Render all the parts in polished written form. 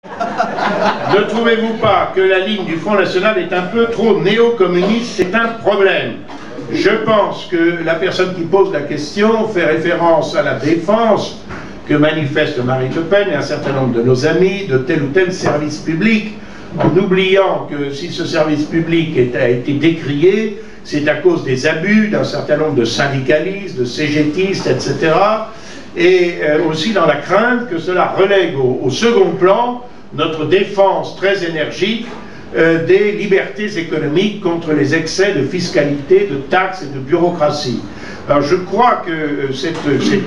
Ne trouvez-vous pas que la ligne du Front National est un peu trop néo-communiste? C'est un problème. Je pense que la personne qui pose la question fait référence à la défense que manifeste Marine Le Pen et un certain nombre de nos amis de tel ou tel service public, en oubliant que si ce service public a été décrié, c'est à cause des abus d'un certain nombre de syndicalistes, de CGTistes, etc. Et aussi dans la crainte que cela relègue au second plan notre défense très énergique des libertés économiques contre les excès de fiscalité, de taxes et de bureaucratie. Alors je crois que cette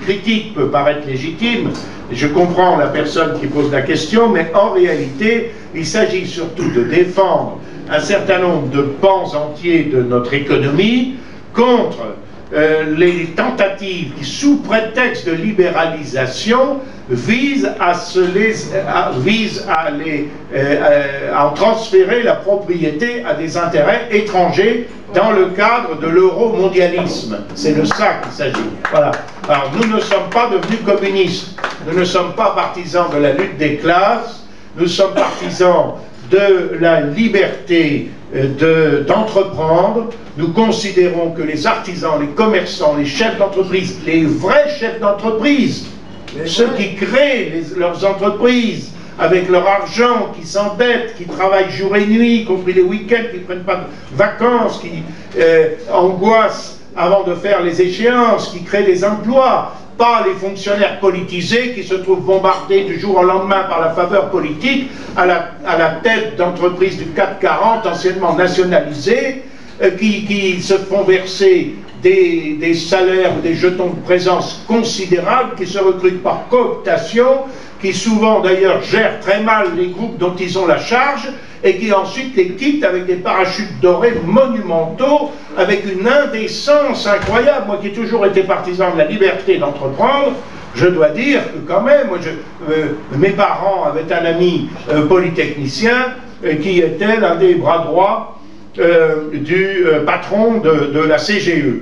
critique peut paraître légitime, je comprends la personne qui pose la question, mais en réalité, il s'agit surtout de défendre un certain nombre de pans entiers de notre économie contre les tentatives qui, sous prétexte de libéralisation, visent à en transférer la propriété à des intérêts étrangers dans le cadre de l'euro-mondialisme. C'est de ça qu'il s'agit. Voilà. Alors nous ne sommes pas devenus communistes, nous ne sommes pas partisans de la lutte des classes, nous sommes partisans de la liberté d'entreprendre. Nous considérons que les artisans, les commerçants, les chefs d'entreprise, les vrais chefs d'entreprise, ceux qui créent leurs entreprises avec leur argent, qui s'endettent, qui travaillent jour et nuit, y compris les week-ends, qui ne prennent pas de vacances, qui angoissent avant de faire les échéances, qui créent des emplois, pas les fonctionnaires politisés qui se trouvent bombardés du jour au lendemain par la faveur politique à la tête d'entreprises du CAC 40 anciennement nationalisées, qui se font verser des salaires ou des jetons de présence considérables, qui se recrutent par cooptation, qui souvent d'ailleurs gèrent très mal les groupes dont ils ont la charge, et qui ensuite les quittent avec des parachutes dorés monumentaux, avec une indécence incroyable. Moi qui ai toujours été partisan de la liberté d'entreprendre, je dois dire que quand même, mes parents avaient un ami polytechnicien qui était l'un des bras droits du patron de la CGE,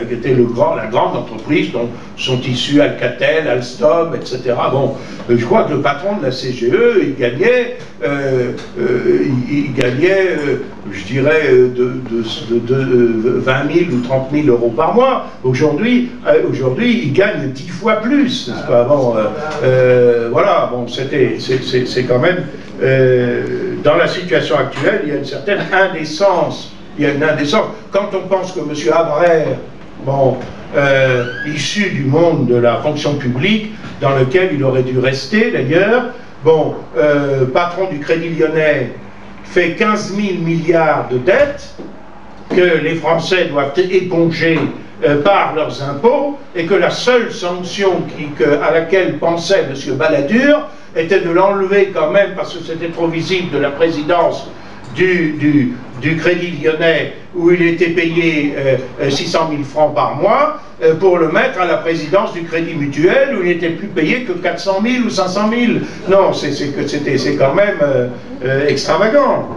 qui était la grande entreprise dont sont issus Alcatel, Alstom, etc. Bon, je crois que le patron de la CGE, il gagnait, je dirais, de 20 000 ou 30 000 euros par mois. Aujourd'hui, il gagne 10 fois plus, n'est-ce pas? Bon, voilà, bon, c'est quand même... dans la situation actuelle, il y a une certaine indécence. Il y a une indécence. Quand on pense que M. Abraire, bon, issu du monde de la fonction publique, dans lequel il aurait dû rester d'ailleurs, bon, patron du Crédit Lyonnais, fait 15 000 milliards de dettes que les Français doivent éponger par leurs impôts, et que la seule sanction à laquelle pensait M. Balladur était de l'enlever quand même, parce que c'était trop visible, de la présidence du Crédit Lyonnais, où il était payé 600 000 francs par mois, pour le mettre à la présidence du Crédit Mutuel, où il n'était plus payé que 400 000 ou 500 000. Non, c'est quand même extravagant.